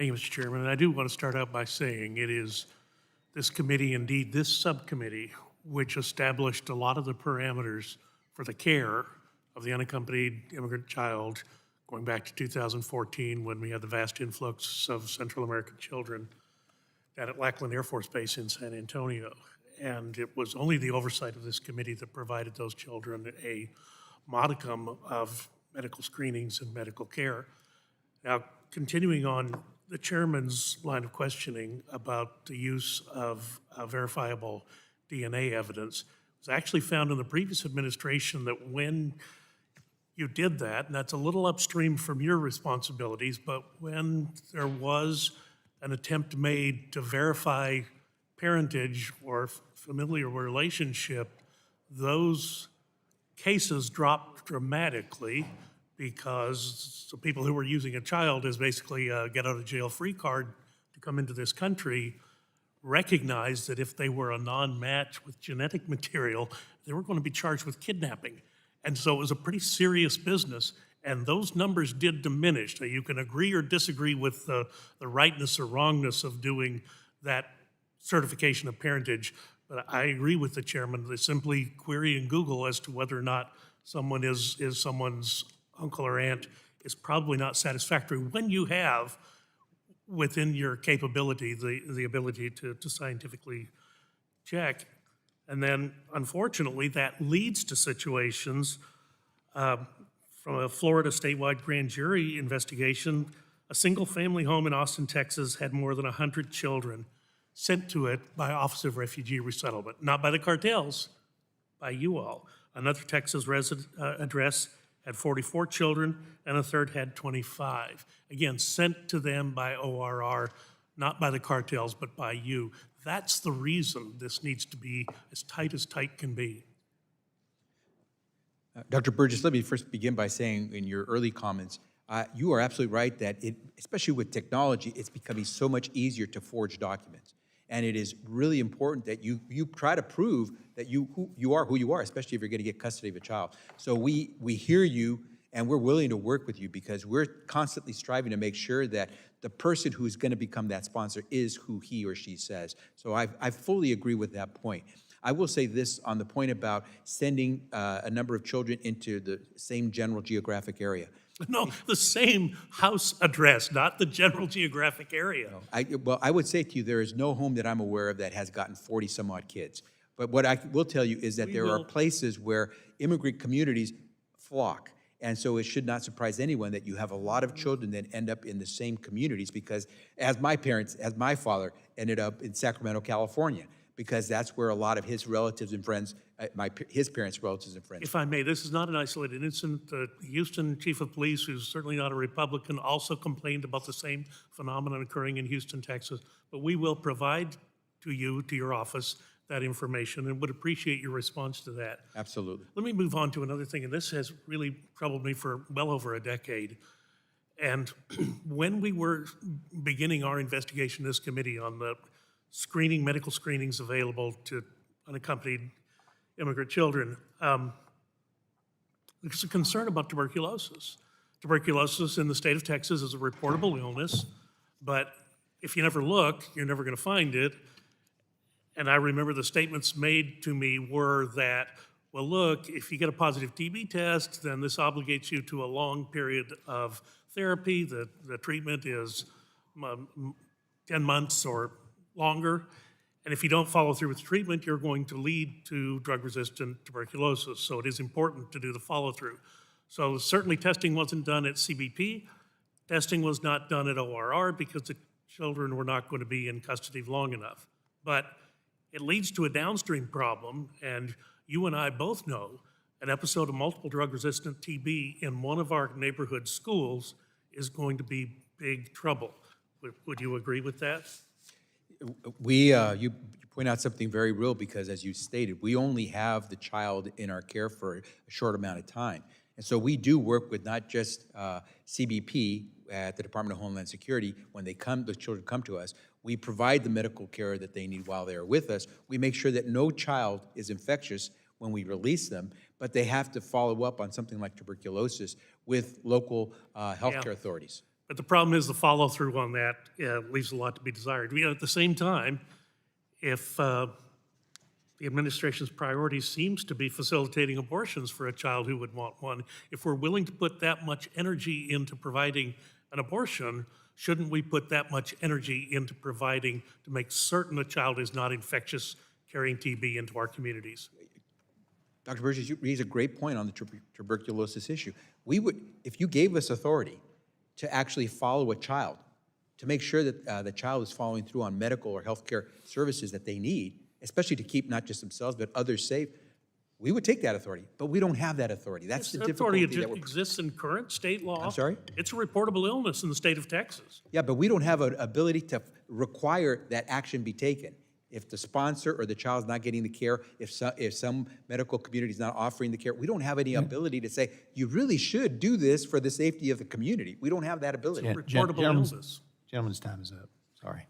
Thank you, Mr. Chairman. And I do want to start out by saying it is this committee, indeed this subcommittee, which established a lot of the parameters for the care of the unaccompanied immigrant child going back to 2014 when we had the vast influx of Central American children down at Lackland Air Force Base in San Antonio. And it was only the oversight of this committee that provided those children a modicum of medical screenings and medical care. Now, continuing on the chairman's line of questioning about the use of verifiable DNA evidence, it was actually found in the previous administration that when you did that, and that's a little upstream from your responsibilities, but when there was an attempt made to verify parentage or familial relationship, those cases dropped dramatically because the people who were using a child as basically a get out of jail free card to come into this country recognized that if they were a non-match with genetic material, they were going to be charged with kidnapping. And so it was a pretty serious business, and those numbers did diminish. Now, you can agree or disagree with the rightness or wrongness of doing that certification of parentage, but I agree with the chairman that simply querying Google as to whether or not someone is someone's uncle or aunt is probably not satisfactory when you have within your capability the ability to scientifically check. And then, unfortunately, that leads to situations from a Florida statewide grand jury investigation. A single family home in Austin, Texas had more than 100 children sent to it by Office of Refugee Resettlement, not by the cartels, by you all. Another Texas address had 44 children, and a third had 25. Again, sent to them by ORR, not by the cartels, but by you. That's the reason this needs to be as tight can be. Dr. Burgess, let me first begin by saying in your early comments, you are absolutely right that especially with technology, it's becoming so much easier to forge documents. And it is really important that you try to prove that you are who you are, especially if you're going to get custody of a child. So we hear you, and we're willing to work with you because we're constantly striving to make sure that the person who's going to become that sponsor is who he or she says. So I fully agree with that point. I will say this on the point about sending a number of children into the same general geographic area. No, the same house address, not the general geographic area. No, well, I would say to you, there is no home that I'm aware of that has gotten 40 some odd kids. But what I will tell you is that there are places where immigrant communities flock. And so it should not surprise anyone that you have a lot of children that end up in the same communities because as my father ended up in Sacramento, California, because that's where a lot of his relatives and friends, his parents' relatives and friends. If I may, this is not an isolated incident. The Houston chief of police, who's certainly not a Republican, also complained about the same phenomenon occurring in Houston, Texas. But we will provide to you, to your office, that information and would appreciate your response to that. Absolutely. Let me move on to another thing, and this has really troubled me for well over a decade. And when we were beginning our investigation, this committee, on the medical screenings available to unaccompanied immigrant children, there's a concern about tuberculosis. Tuberculosis in the state of Texas is a reportable illness, but if you never look, you're never going to find it. And I remember the statements made to me were that, well, look, if you get a positive TB test, then this obligates you to a long period of therapy. The treatment is 10 months or longer. And if you don't follow through with treatment, you're going to lead to drug-resistant tuberculosis. So it is important to do the follow-through. So certainly testing wasn't done at CBP. Testing was not done at ORR because the children were not going to be in custody long enough. But it leads to a downstream problem, and you and I both know an episode of multiple drug-resistant TB in one of our neighborhood schools is going to be big trouble. Would you agree with that? You point out something very real because, as you stated, we only have the child in our care for a short amount of time. And so we do work with not just CBP at the Department of Homeland Security. When the children come to us, we provide the medical care that they need while they are with us. We make sure that no child is infectious when we release them, but they have to follow up on something like tuberculosis with local healthcare authorities. But the problem is the follow-through on that leaves a lot to be desired. You know, at the same time, if the administration's priority seems to be facilitating abortions for a child who would want one, if we're willing to put that much energy into providing an abortion, shouldn't we put that much energy into providing to make certain a child is not infectious, carrying TB into our communities? Dr. Burgess, you raise a great point on the tuberculosis issue. We would, if you gave us authority to actually follow a child, to make sure that the child is following through on medical or healthcare services that they need, especially to keep not just themselves but others safe, we would take that authority. But we don't have that authority. That's the difficulty Authority that we're. exists in current state law. I'm sorry? It's a reportable illness in the state of Texas. Yeah, but we don't have an ability to require that action be taken. If the sponsor or the child's not getting the care, if some medical community is not offering the care, we don't have any ability to say, you really should do this for the safety of the community. We don't have that ability. Reportable illness. Gentleman's time is up. Sorry.